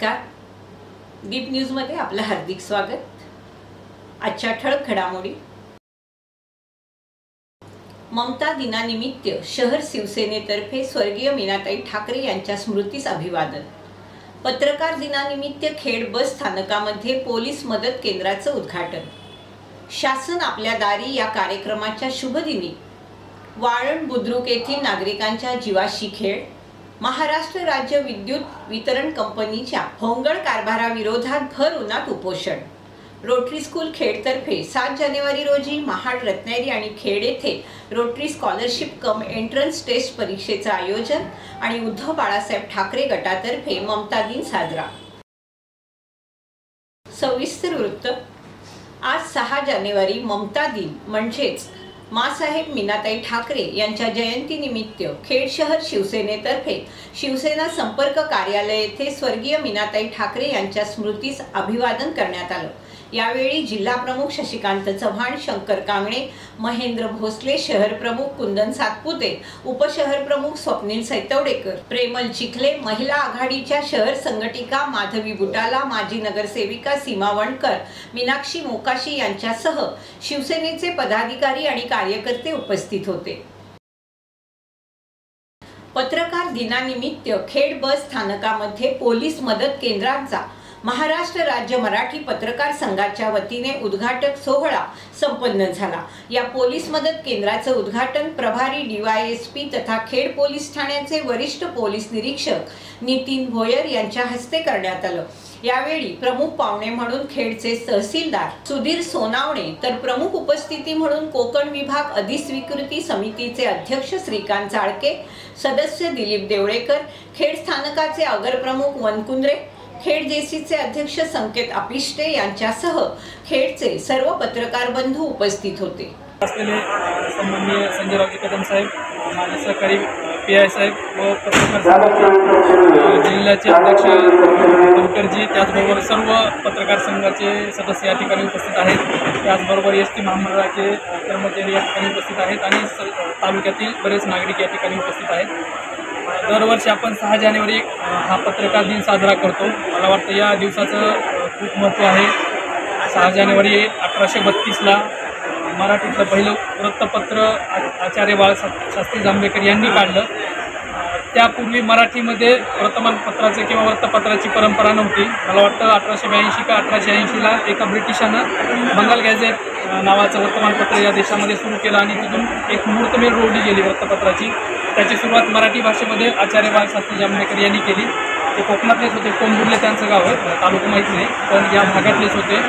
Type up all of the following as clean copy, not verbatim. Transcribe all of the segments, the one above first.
नमस्कार. दीप न्यूजमध्ये आपलं हार्दिक स्वागत. आजच्या ठळक घडामोडी. ममता दिनानिमित्त शहर शिवसेनेतर्फे स्वर्गीय मीनाताई ठाकरे यांच्या स्मृतीस अभिवादन. पत्रकार दिनानिमित्त खेड बस स्थानकामध्ये पोलीस मदत केंद्राचं उद्घाटन. शासन आपल्या दारी या कार्यक्रमाच्या शुभदिनी वाळण बुद्रुक येथील नागरिकांच्या जीवाशी खेळ. महाराष्ट्र राज्य विद्युत वितरण कंपनीच्या भोंगळ कारभाराविरोधात भर उन्हात उपोषण. रोटरी स्कूल खेडतर्फे 7 जानेवारी रोजी महाड, रत्नागिरी आणि खेड येथे रोटरी स्कॉलरशिप कम एंट्रन्स टेस्ट परीक्षेचं आयोजन आणि उद्धव बाळासाहेब ठाकरे गटातर्फे ममता दिन साजरा. सविस्तर वृत्त. आज 6 जानेवारी ममता दिन म्हणजेच माँसाहेब मीनाताई ठाकरे यांच्या जयंतीनिमित्त खेड शहर शिवसेनेतर्फे शिवसेना संपर्क कार्यालय येथे स्वर्गीय मीनाताई ठाकरे यांच्या स्मृतीस अभिवादन करण्यात आलं. यावेळी जिल्हा प्रमुख शशिकांत चव्हाण, शंकर कांगणे, महेंद्र भोसले, शहर प्रमुख कुंदन सातपुते, उपशहर प्रमुख स्वप्नील सैतवडेकर, प्रेमल चिखले, महिला आघाडीच्या शहर संघटिका माधवी बुटाला, माजी नगरसेविका सीमा वणकर, मीनाक्षी मोकाशी यांच्यासह शिवसेनेचे पदाधिकारी आणि कार्यकर्ते उपस्थित होते. पत्रकार दिनानिमित्त खेड बस स्थानकामध्ये पोलीस मदत केंद्राचा महाराष्ट्र राज्य मराठी पत्रकार संघाच्या वतीने उद्घाटक सोहळा संपन्न झाला. या पोलीस मदत केंद्राचं उद्घाटन प्रभारी DYSP तथा खेड पोलीस ठाण्याचे वरिष्ठ पोलीस निरीक्षक नितीन भोयर यांच्या हस्ते करण्यात आलं. यावेळी प्रमुख पाहुणे म्हणून खेडचे तहसीलदार सुधीर सोनावणे तर प्रमुख उपस्थिती म्हणून कोकण विभाग अधिस्वीकृती समितीचे अध्यक्ष श्रीकांत चाळके, सदस्य दिलीप देवळेकर, खेड स्थानकाचे अगर प्रमुख वनकुंद्रे, खेड JCचे अध्यक्ष संकेत अपिष्टे यांच्यासह खेडचे सर्व पत्रकार बंधू उपस्थित होते. सन्माननीय संजयरावजी कदम साहेब, माझे सहकारी PI साहेब व पत्रकार संघाचे जिल्ह्याचे अध्यक्ष तनकरजी, त्याचबरोबर सर्व पत्रकार संघाचे सदस्य या ठिकाणी उपस्थित आहेत. त्याचबरोबर ST महामंडळाचे कर्मचारी या ठिकाणी उपस्थित आहेत आणि तालुक्यातील बरेच नागरिक या ठिकाणी उपस्थित आहेत. दरवर्षी आपण 6 जानेवारी हा पत्रकार दिन साजरा करतो. मला वाटतं या दिवसाचं खूप महत्त्व आहे. 6 जानेवारी 1832ला मराठीतलं पहिलं वृत्तपत्र आचार्य बाळशास्त्री जांभेकर यांनी काढलं. त्यापूर्वी मराठीमध्ये वर्तमानपत्राचे किंवा वृत्तपत्राची परंपरा नव्हती. मला वाटतं 1882 का 1880ला एका ब्रिटिशानं बंगाल गॅझेट नावाचं वर्तमानपत्र या देशामध्ये सुरू केलं आणि तिथून एक मुहूर्तमेढ रोवली गेली वृत्तपत्राची. त्याची सुरुवात मराठी भाषेमध्ये आचार्य बाळशास्त्री जांभेकर यांनी केली. ते कोकणातलेच होते, कोंबुर्ले त्यांचं गाव आहे, तालुका माहीत नाही, पण या भागातलेच होते.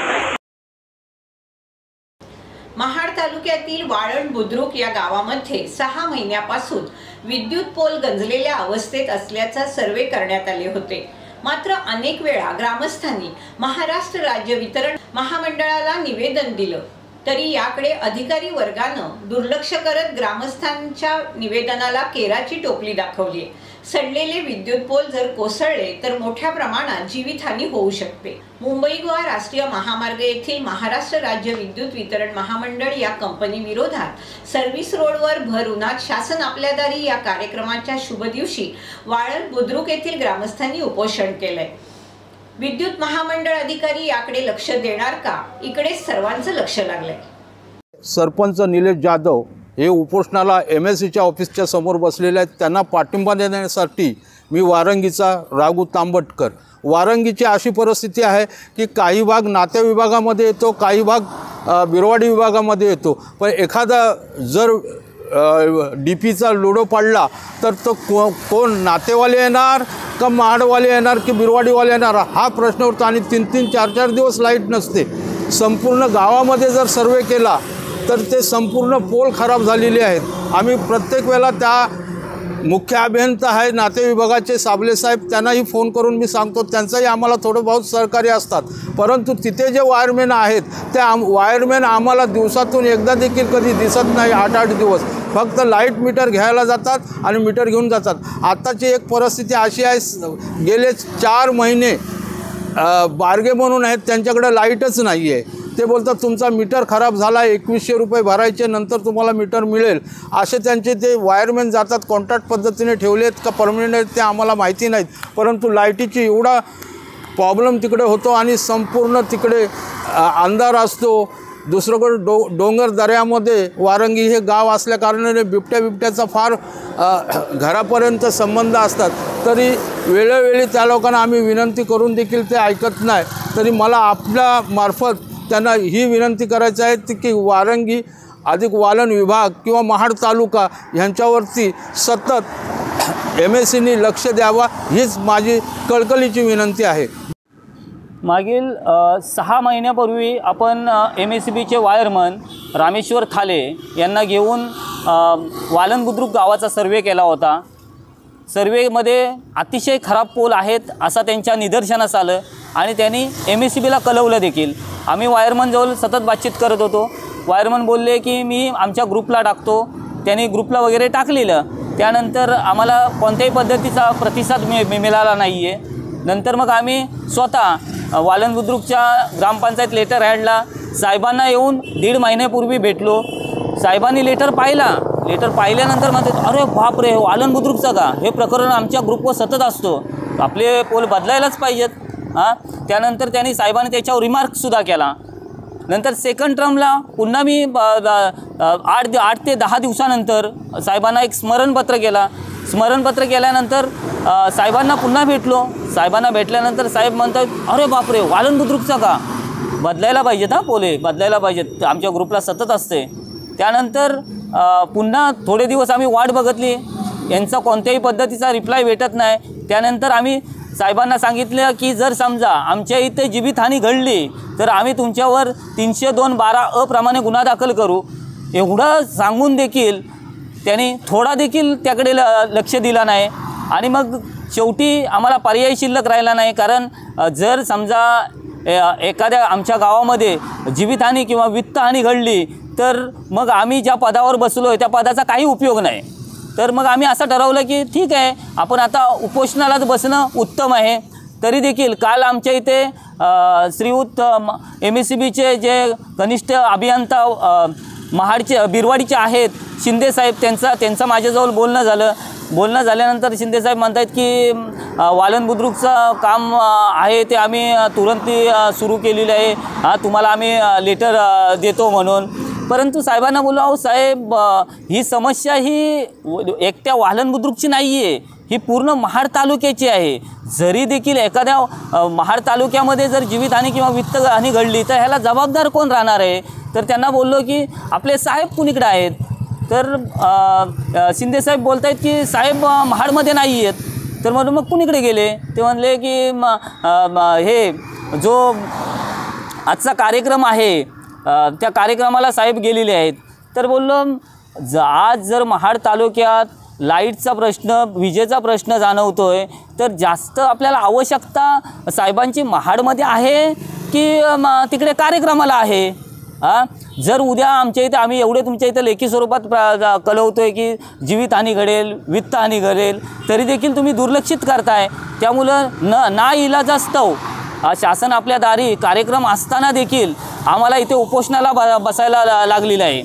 महाड तालुक्यातील वाळण बुद्रुक या गावामध्ये 6 महिन्यापासून विद्युत पोल गंजलेल्या अवस्थेत असल्याचा सर्वे करण्यात आले होते. मात्र अनेक वेळा ग्रामस्थांनी महाराष्ट्र राज्य वितरण महामंडळाला निवेदन दिलं तरी याकडे अधिकारी वर्गानं दुर्लक्ष करत ग्रामस्थांच्या निवेदनाला केराची टोपली दाखवली. सडलेले विद्युत पोल जर कोसळले तर मोठ्या प्रमाणात जीवितहानी होऊ शकते. मुंबई गोवा राष्ट्रीय महामार्ग येथील महाराष्ट्र राज्य विद्युत वितरण महामंडळ या कंपनी विरोधात सर्व्हिस रोडवर भर उन्हात शासन आपल्या दारी या कार्यक्रमाच्या शुभ दिवशी वाळण बुद्रुक येथील ग्रामस्थांनी उपोषण केलंय. विद्युत महामंडळ अधिकारी याकडे लक्ष देणार का, इकडे सर्वांचं लक्ष लागलंय. सरपंच निलेश जाधव हे उपोषणाला MSCच्या ऑफिसच्या समोर बसलेले आहेत. त्यांना पाठिंबा देण्यासाठी मी वारंगीचा राघू तांबटकर. वारंगीची अशी परिस्थिती आहे की काही भाग नाते विभागामध्ये येतो, काही भाग बिरवाडी विभागामध्ये येतो. पण एखादा जर DPचा लोडो पडला तर तो कोण नातेवाले येणार का महाडवाले येणार की बिरवाडीवाले येणार हा प्रश्न होता. आणि 3-3, 4-4 दिवस लाईट नसते. संपूर्ण गावामध्ये जर सर्वे केला तर ते संपूर्ण पोल खराब झालेले आहेत. आम्ही प्रत्येक वेळेला त्या मुख्य अभियंता आहे नाते विभागाचे साबले साहेब, त्यांनाही फोन करून मी सांगतो, त्यांचंही आम्हाला थोडं बहुत सहकार्य असतात. परंतु तिथे जे वायरमॅन आहेत ते वायरमॅन आम्हाला दिवसातून एकदा देखील कधी दिसत नाही. 8-8 दिवस फक्त लाईट मीटर घ्यायला जातात आणि मीटर घेऊन जातात. आताची एक परिस्थिती अशी आहे, गेले 4 महिने बार्गे म्हणून आहेत, त्यांच्याकडे लाईटच नाही आहे. ते बोलतात तुमचा मीटर खराब झाला, 2100 रुपये भरायचे, नंतर तुम्हाला मीटर मिळेल. असे त्यांचे ते वायरमॅन जातात. कॉन्ट्रॅक्ट पद्धतीने ठेवलेत का परमनंट आहेत ते आम्हाला माहिती नाहीत. परंतु लाईटीची एवढा प्रॉब्लेम तिकडे होतो आणि संपूर्ण तिकडे अंधार असतो. दुसरीकडे डोंगर दऱ्यामध्ये वारंगी हे गाव असल्याकारणाने बिबट्याचा फार घरापर्यंत संबंध असतात. तरी वेळोवेळी त्या लोकांना आम्ही विनंती करून देखील ते ऐकत नाही. तरी मला आपल्या मार्फत त्यांना ही विनंती करायची आहे की वारंगी अधिक वालन विभाग किंवा महाड तालुका ह्यांच्यावरती सतत MSCनी लक्ष द्यावा हीच माझी कळकळीची विनंती आहे. मागील 6 महिन्यापूर्वी आपण MSCBचे वायरमन रामेश्वर थाले यांना घेऊन वालन बुद्रुक गावाचा सर्वे केला होता. सर्वेमध्ये अतिशय खराब पोल आहेत असं त्यांच्या निदर्शनास आलं आणि त्यांनी MSCBला कळवलं देखील. आम्ही वायरमनजवळ सतत बातचीत करत होतो. वायरमन बोलले की मी आमच्या ग्रुपला टाकतो. त्यांनी ग्रुपला वगैरे टाकलेलं. त्यानंतर आम्हाला कोणत्याही पद्धतीचा प्रतिसाद मिळाला नाही आहे. नंतर मग आम्ही स्वतः वालन बुद्रुकच्या ग्रामपंचायत लेटर ॲडला साहेबांना येऊन 1.5 महिन्यापूर्वी भेटलो. साहेबांनी लेटर पाहिल्यानंतर म्हणतात अरे बापरे वालन बुद्रुकचा का हे प्रकरण आमच्या ग्रुपवर सतत असतो, आपले पोल बदलायलाच पाहिजेत. त्यानंतर त्यांनी साहेबांनी त्याच्यावर रिमार्कसुद्धा केला. नंतर सेकंड टर्मला पुन्हा मी 8 ते 10 दिवसानंतर साहेबांना एक स्मरणपत्र केल्यानंतर साहेबांना पुन्हा भेटलो. साहेबांना भेटल्यानंतर साहेब म्हणतात अरे बापरे वालन बुद्रुकचा का बदलायला पाहिजेत, पोले बदलायला पाहिजेत, आमच्या ग्रुपला सतत असते. त्यानंतर पुन्हा थोडे दिवस आम्ही वाट बघितली. यांचा कोणत्याही पद्धतीचा रिप्लाय भेटत नाही. त्यानंतर आम्ही साहेबांना सांगितलं की जर समजा आमच्या इथे जीवितहानी घडली तर आम्ही तुमच्यावर 302(12) प्रमाणे गुन्हा दाखल करू. एवढं सांगून देखील त्यांनी थोडा देखील त्याकडे लक्ष दिलं नाही. आणि मग शेवटी आम्हाला पर्याय शिल्लक राहिला नाही. कारण जर समजा एखाद्या आमच्या गावामध्ये जीवितहानी किंवा वित्तहानी घडली तर मग आम्ही ज्या पदावर बसलो आहे त्या पदाचा काही उपयोग नाही. तर मग आम्ही असं ठरवलं की ठीक आहे आपण आता उपोषणालाच बसणं उत्तम आहे. तरी देखील काल आमच्या इथे श्रीयुत MSCBचे जे कनिष्ठ अभियंता महाडचे बिरवाडीचे आहेत शिंदेसाहेब त्यांचं माझ्याजवळ बोलणं झाल्यानंतर शिंदेसाहेब म्हणतात की वालन बुद्रुकचं काम आहे ते आम्ही तुरंत सुरू केलेलं आहे, तुम्हाला आम्ही लेटर देतो म्हणून. परंतु साहेबांना बोललो अहो साहेब ही समस्या ही एकट्या वालन बुद्रुकची नाही आहे, ही पूर्ण महाड तालुक्याची आहे. जरी देखील एखाद्या महाड तालुक्यामध्ये जर जीवितहानी किंवा वित्तहानी घडली तर ह्याला जबाबदार कोण राहणार आहे. तर त्यांना बोललो की आपले साहेब कुणीकडे आहेत. तर शिंदेसाहेब बोलत आहेत की साहेब महाडमध्ये नाही आहेत. तर म्हणून मग कुणीकडे गेले. ते म्हणले की हे जो आजचा कार्यक्रम आहे त्या कार्यक्रमाला साहेब गेलेले आहेत. तर बोललो आज जर महाड तालुक्यात लाईटचा प्रश्न विजेचा प्रश्न जाणवतो आहे तर जास्त आपल्याला आवश्यकता साहेबांची महाडमध्ये आहे की तिकडे कार्यक्रमाला आहे. जर उद्या आमच्या इथे आम्ही एवढे तुमच्या इथे लेखी स्वरूपात कळवतो आहे की जीवितहानी घडेल वित्तहानी घडेल तरी देखील तुम्ही दुर्लक्षित करताय. त्यामुळं ना इलाजास्तव शासन आपल्या दारी कार्यक्रम असताना देखील आम्हाला इथे उपोषणाला बसायला लागलेलं आहे.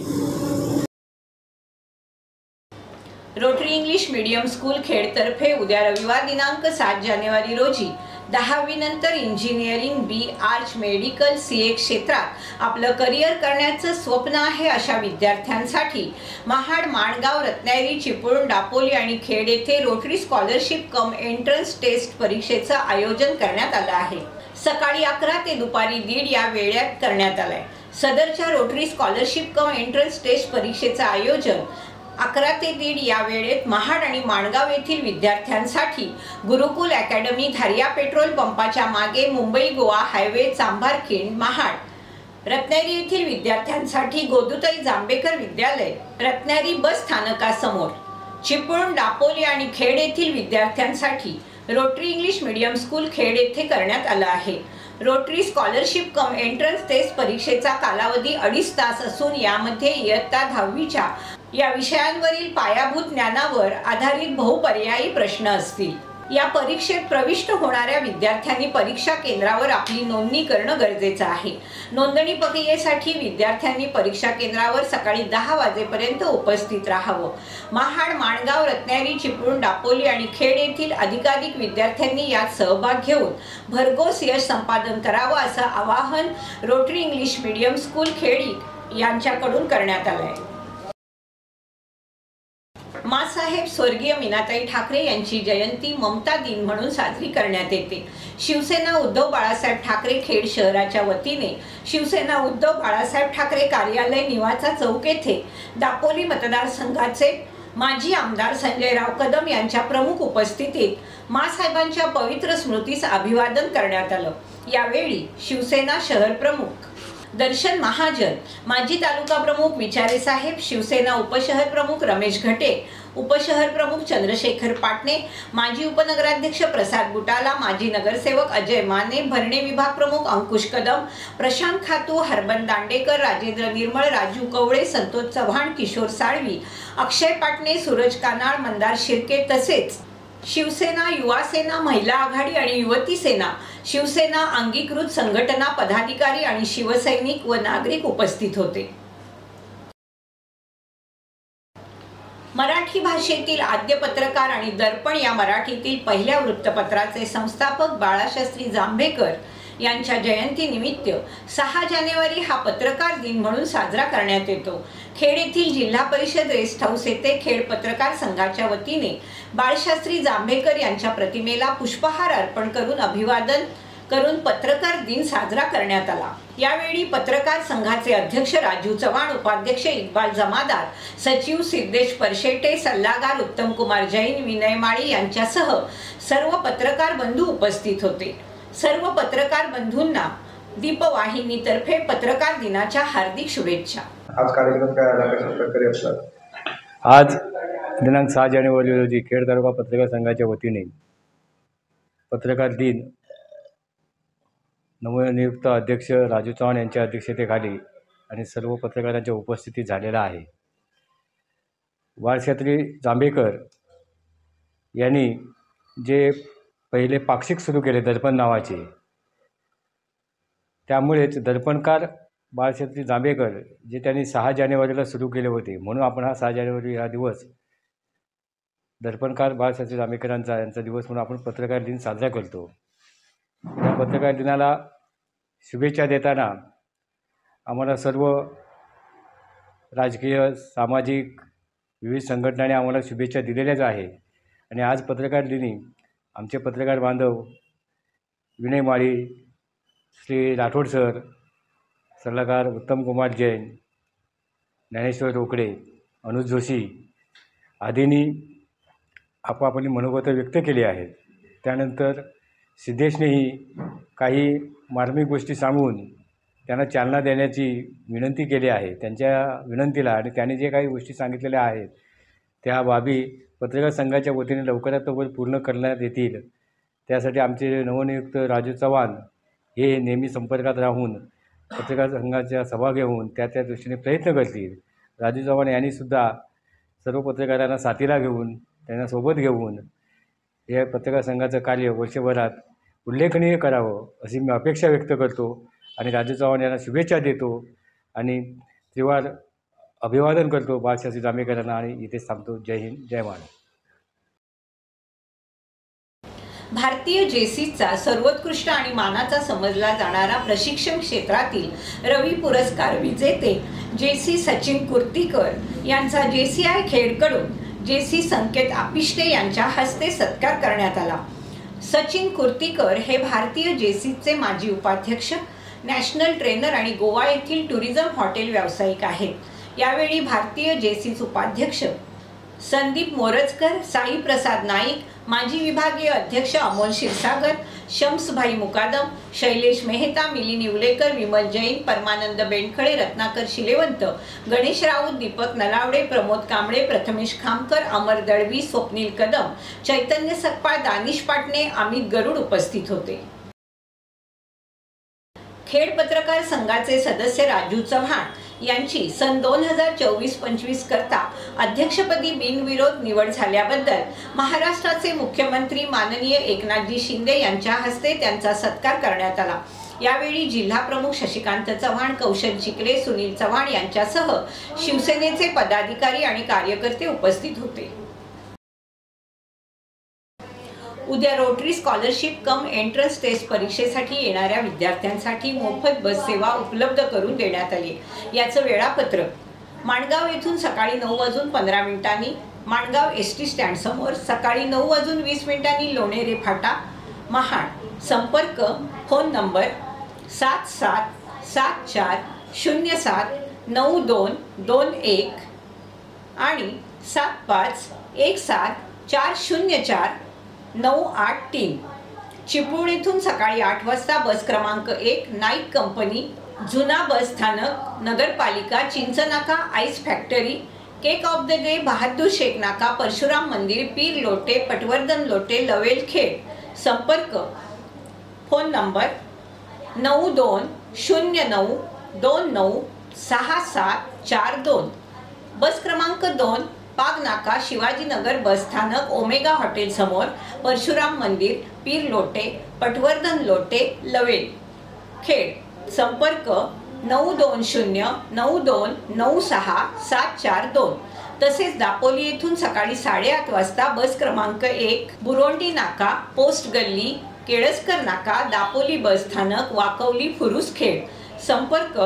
रोटरी इंग्लिश मीडियम स्कूल खेडतर्फे उद्या रविवार दिनांक 7 जानेवारी रोजी 10वी नंतर इंजिनिअरिंग बी आर्च मेडिकल CA क्षेत्रात आपलं करिअर करण्याचं स्वप्न आहे अशा विद्यार्थ्यांसाठी महाड माणगाव रत्नागिरी चिपळूण दापोली आणि खेड येथे रोटरी स्कॉलरशिप कम एंट्रन्स टेस्ट परीक्षेचं आयोजन करण्यात आलं आहे. सकाळी 11 ते दुपारी 1:30 या वेळात करण्यात आलंय. सदरच्या रोटरी स्कॉलरशिप कम एंट्रन्स टेस्ट परीक्षेचं आयोजन 11 ते 1:30 या वेळेत महाड आणि माणगाव येथील विद्यार्थ्यांसाठी गुरुकुल अकॅडमी धारिया पेट्रोल पंपाच्या मागे मुंबई गोवा हायवे चांभारखिंड महाड, रत्नागिरी येथील विद्यार्थ्यांसाठी गोदुताई जांभेकर विद्यालय रत्नागिरी बस स्थानकासमोर, चिपळूण दापोली आणि खेड येथील विद्यार्थ्यांसाठी rotary English medium school Khed येथे करण्यात आलं आहे. रोटरी स्कॉलरशिप कम एंट्रन्स टेस्ट परीक्षेचा कालावधी 2.5 तास असून यामध्ये इयत्ता 10वीच्या या विषयांवरील पायाभूत ज्ञानावर आधारित बहुपर्यायी प्रश्न असतील. या परीक्षेत प्रविष्ट होणाऱ्या विद्यार्थ्यांनी परीक्षा केंद्रावर आपली नोंदणी करणं गरजेचं आहे। नोंदणी प्रक्रियेसाठी विद्यार्थ्यांनी परीक्षा केंद्रावर सकाळी 10 वाजेपर्यंत उपस्थित राहावं। महाड, माणगाव, रत्नागिरी, चिपळूण, दापोली आणि खेड येथील अधिकाधिक विद्यार्थ्यांनी यात सहभाग घेऊन भरघोस यश संपादन करावं असं आवाहन rotary English medium school Khed यांच्याकडून करण्यात आलं आहे। माँसाहेब स्वर्गीय मीनाताई ठाकरे यांची जयंती ममता दिन म्हणून साजरी करण्यात येते। शिवसेना उद्धव बाळासाहेब ठाकरे खेड शहराच्या वतीने शिवसेना उद्धव बाळासाहेब ठाकरे कार्यालय निवासा चौक येथे दापोली मतदारसंघाचे माजी आमदार संजयराव कदम यांच्या प्रमुख उपस्थितीत माँसाहेबांच्या पवित्र स्मृतीस अभिवादन करण्यात आलं। यावेळी शिवसेना शहर प्रमुख दर्शन महाजन, माजी तालुका प्रमुख विचारे साहेब, शिवसेना उपशहर प्रमुख रमेश घटे, उपशहर प्रमुख चंद्रशेखर पाटणे, माजी उपनगराध्यक्ष प्रसाद बुटाला, माजी नगरसेवक अजय माने, भरणे विभाग प्रमुख अंकुश कदम, प्रशांत खातू, हरबंद दांडेकर, राजेंद्र निर्मळ, राजू कवळे, संतोष चव्हाण, किशोर साळवी, अक्षय पाटणे, सूरज कानाळ, मंदार शिर्के तसेच शिवसेना, युवा सेना, महिला आघाडी आणि युवती सेना, शिवसेना अंगीकृत संघटना पदाधिकारी आणि शिवसैनिक व नागरिक उपस्थित होते। मराठी भाषेतील आद्य पत्रकार आणि दर्पण या मराठीतील पहिल्या वृत्तपत्राचे संस्थापक बाळाशास्त्री जांभेकर यांच्या जयंतीनिमित्त 6 जानेवारी हा पत्रकार दिन म्हणून साजरा करण्यात येतो। खेड येथील जिल्हा परिषद रेस्ट हाऊस येथे खेड पत्रकार संघाच्या वतीने बाळशास्त्री जांभेकर यांच्या प्रतिमेला पुष्पहार अर्पण करून अभिवादन करून पत्रकार दिन साजरा करण्यात आला। यावेळी पत्रकार संघाचे अध्यक्ष राजू चव्हाण, उपाध्यक्ष इक्बाल जमादार, सचिव सिद्धेश परशेटे, सल्लागार उत्तम कुमार जैन, विनय माळी यांच्यासह सर्व पत्रकार बंधू उपस्थित होते। सर्व पत्रकार बंधूंना दीपवाहिनीतर्फे पत्रकार दिनाच्या हार्दिक शुभेच्छा। आज कार्यक्रम काय आला, कशा प्रकारे असतात? आज दिनांक 6 जानेवारी रोजी खेड तालुका पत्रकार संघाच्या वतीने पत्रकार दिन नवनियुक्त अध्यक्ष राजू चव्हाण यांच्या अध्यक्षतेखाली आणि सर्व पत्रकारांच्या उपस्थितीत झालेला आहे। बाळशास्त्री जांभेकर यांनी जे पहिले पाक्षिक सुरू केले दर्पण नावाचे, त्यामुळेच दर्पणकार बाळशास्त्री जांभेकर जे त्यांनी 6 जानेवारीला सुरू केले होते, म्हणून आपण हा 6 जानेवारी हा दिवस दर्पणकार बाळशास्त्री जांभेकरांचा यांचा दिवस म्हणून आपण पत्रकार दिन साजरा करतो। या पत्रकार दिनाला शुभेच्छा देताना आम्हाला सर्व राजकीय, सामाजिक विविध संघटनांनी आम्हाला शुभेच्छा दिलेल्याच आहे। आणि आज पत्रकार दिनी आमचे पत्रकार बांधव विनय माळी, श्री राठोड सर, सल्लागार उत्तम कुमार जैन, ज्ञानेश्वर रोकडे, अनुज जोशी आदींनी आपापली मनोगत व्यक्त केली आहेत। त्यानंतर सिद्धेशनेही काही मार्मिक गोष्टी सांगून त्यांना चालना देण्याची विनंती केली आहे। त्यांच्या विनंतीला आणि त्यांनी जे काही गोष्टी सांगितलेल्या आहेत त्या बाबी पत्रकार संघाच्या वतीने लवकरात लवकर पूर्ण करण्यात येतील। त्यासाठी आमचे नवनियुक्त राजू चव्हाण हे नेहमी संपर्कात राहून पत्रकार संघाच्या सभा घेऊन त्या दृष्टीने प्रयत्न करतील। राजू चव्हाण यांनीसुद्धा सर्व पत्रकारांना साथीला घेऊन, त्यांना सोबत घेऊन या पत्रकार संघाचं कार्य वर्षभरात उल्लेखनीय करावं अशी मी अपेक्षा व्यक्त करतो आणि राजू चव्हाण यांना शुभेच्छा देतो आणि त्रिवार अभिवादन करतो बाळशास्त्री जांभेकरांना आणि इथेच थांबतो। जय हिंद, जय महाराष्ट्र। भारतीय जेसीचा सर्वोत्कृष्ट आणि मानाचा समजला जाणारा प्रशिक्षण क्षेत्रातील रवी पुरस्कार विजेते जेसी सचिन कुर्तीकर यांचा जेसीआय खेडकडून जेसी संकेत आपिष्टे यांच्या हस्ते सत्कार करण्यात आला। सचिन कुर्तीकर हे भारतीय जेसीचे माजी उपाध्यक्ष, नॅशनल ट्रेनर आणि गोवा येथील टुरिझम हॉटेल व्यावसायिक आहेत। यावेळी भारतीय जेसीचे उपाध्यक्ष संदीप मोरजकर, साई प्रसाद नाईक, माजी विभागीय अध्यक्ष अमोल क्षीरसागर, शम्सभाई मुकादम, शैलेश मेहता, मिलिंद निवलेकर, विमल जैन, परमानंद बेंडखळे, रत्नाकर शिलेवंत, गणेश राऊत, दीपक नलावडे, प्रमोद कांबळे, प्रथमेश खामकर, अमर दळवी, स्वप्नील कदम, चैतन्य सकपाळ, दानिश पाटणे, अमित गरुड उपस्थित होते। खेड पत्रकार संघाचे सदस्य राजू चव्हाण यांची सन 2024-25 करता अध्यक्षपदी बिनविरोध निवड झाल्याबद्दल महाराष्ट्राचे मुख्यमंत्री माननीय एकनाथजी शिंदे यांच्या हस्ते त्यांचा सत्कार करण्यात आला। यावेळी जिल्हा प्रमुख शशिकांत चव्हाण, कौशल चिकले, सुनील चव्हाण यांच्यासह शिवसेनेचे पदाधिकारी आणि कार्यकर्ते उपस्थित होते। उद्या रोटरी स्कॉलरशिप कम एंट्रन्स टेस्ट परीक्षेसाठी येणाऱ्या विद्यार्थ्यांसाठी मोफत बस सेवा उपलब्ध करून देण्यात आली। याचं वेळापत्रक माणगाव येथून सकाळी 9:15 माणगाव एसटी स्टँड समोर, सकाळी 9:20 लोणेरे फाटा महाड। संपर्क फोन नंबर 7774079221 आणि 7517404983। चिपळूण येथून सकाळी 8 वाजता बस क्रमांक 1 नाईक कंपनी, जुना बस स्थानक, नगरपालिका, Chinchnaka, ice factory, cake of the day, Bahadur Shaikh नाका, परशुराम मंदिर, पीर लोटे, पटवर्धन लोटे, लवेल खेड। संपर्क फोन नंबर 9209296742। बस क्रमांक 2 पागनाका, शिवाजीनगर बस स्थानक, ओमेगा हॉटेल समोर, परशुराम मंदिर, पीर लोटे, पटवर्धन लोटे, लवेल खेड। संपर्क 9209296742। तसेच दापोली येथून सकाळी 8:30 वाजता बस क्रमांक 1 बुरोंडी नाका, पोस्ट गल्ली, केळसकर नाका, दापोली बस स्थानक, वाकवली, फुरुसखेड। संपर्क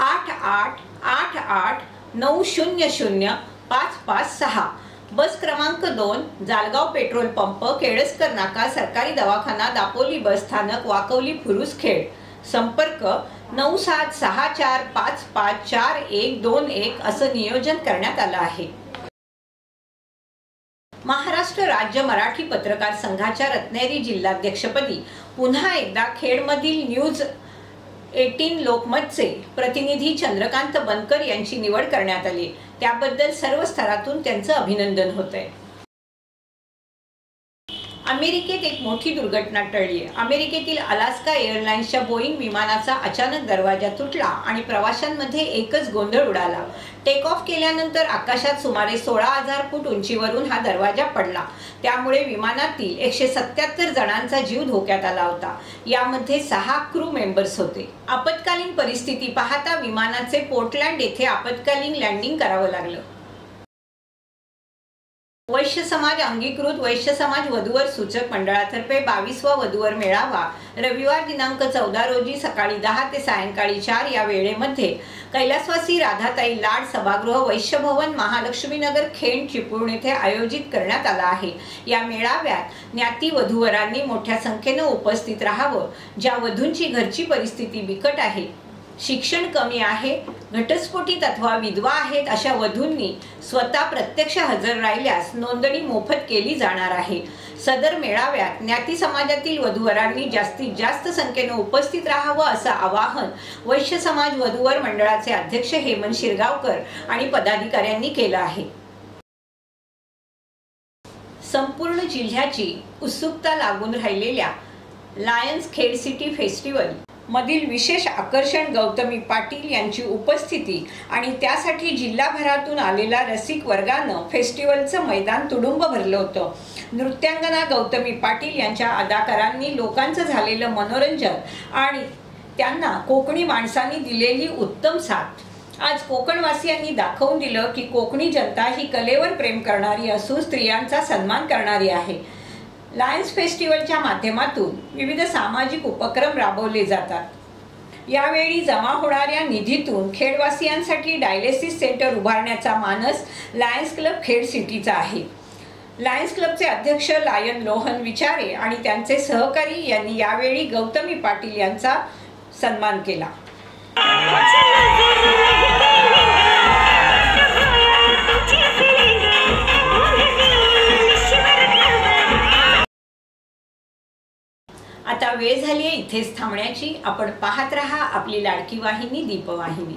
8888900556। बस क्रमांक 2 जालगाव पेट्रोल पंप, केळसकर नाका, सरकारी दवाखाना, दापोली बस स्थानक, वाकवली, फुरुसखेड। संपर्क 9764554121 असं नियोजन करण्यात आलं आहे। महाराष्ट्र राज्य मराठी पत्रकार संघाच्या रत्नागिरी जिल्हाध्यक्षपदी पुन्हा एकदा खेडमधील न्यूज 18 लोकमतचे प्रतिनिधी चंद्रकांत बनकर यांची निवड करण्यात आली। त्याबद्दल सर्व स्तरातून त्यांचं अभिनंदन होतंय। अमेरिकेत एक मोठी दुर्घटना टळली आहे। अमेरिकेतील अलास्का एअरलाइन्सच्या बोईंग विमानाचा अचानक दरवाजा तुटला आणि प्रवाशांमध्ये एकच गोंधळ उडाला। टेक ऑफ केल्यानंतर आकाशात सुमारे 16,000 फूट उंचीवरून हा दरवाजा पडला। त्यामुळे विमानातील 177 जणांचा जीव धोक्यात आला होता। यामध्ये 6 क्रू मेंबर्स होते। आपत्कालीन परिस्थिती पाहता विमानाचे पोर्टलँड येथे आपत्कालीन लँडिंग करावं लागलं। वैश्य समाज अंगीकृत वैश्य समाज वधूवर सूचक मंडळातर्फे 22वा वधूवर मेळावा रविवार दिनांक 14 रोजी सकाळी 10 ते सायंकाळी 4 या वेळेमध्ये कैलासवासी राधाताई लाड सभागृह वैश्य भवन, महालक्ष्मीनगर, खेड, चिपळूण येथे आयोजित करण्यात आला आहे। या मेळाव्यात ज्ञाती वधूवरांनी मोठ्या संख्येने उपस्थित राहावं। ज्या वधूंची घरची परिस्थिती बिकट आहे, शिक्षण कमी आहे, घटस्फोटित अथवा विधवा आहेत अशा वधूंनी स्वतः प्रत्यक्ष हजर राहिल्यास नोंदणी मोफत केली जाणार आहे। सदर मेळाव्यात ज्ञाती समाजातील वधूवरांनी जास्तीत जास्त संख्येने उपस्थित राहावं असं आवाहन वैश्य समाज वधूवर मंडळाचे अध्यक्ष हेमंत शिरगावकर आणि पदाधिकाऱ्यांनी केलं आहे। संपूर्ण जिल्ह्याची उत्सुकता लागून राहिलेल्या लायन्स खेड सिटी फेस्टिवल मधील विशेष आकर्षण गौतमी पाटील यांची उपस्थिती आणि त्यासाठी जिल्हाभरातून आलेल्या रसिक वर्गानं फेस्टिवलचं मैदान तुडुंब भरलं होतं। नृत्यांगना गौतमी पाटील यांच्या अदाकारांनी लोकांचं झालेलं मनोरंजन आणि त्यांना कोकणी माणसांनी दिलेली उत्तम साथ आज कोकणवासियांनी दाखवून दिलं की कोकणी जनता ही कलेवर प्रेम करणारी असून स्त्रियांचा सन्मान करणारी आहे। लायन्स फेस्टिवलच्या माध्यमातून विविध सामाजिक उपक्रम राबवले जातात। यावेळी जमा होणाऱ्या निधीतून खेडवासियांसाठी डायलिसिस सेंटर उभारण्याचा मानस लायन्स क्लब खेड सिटीचा आहे। लायन्स क्लबचे अध्यक्ष लायन लोहन विचारे आणि त्यांचे सहकारी यांनी यावेळी गौतमी पाटील यांचा सन्मान केला। आता वेळ झाली आहे इथेच थांबण्याची। आपण पाहत रहा आपली लाडकी वाहिनी दीपवाहिनी।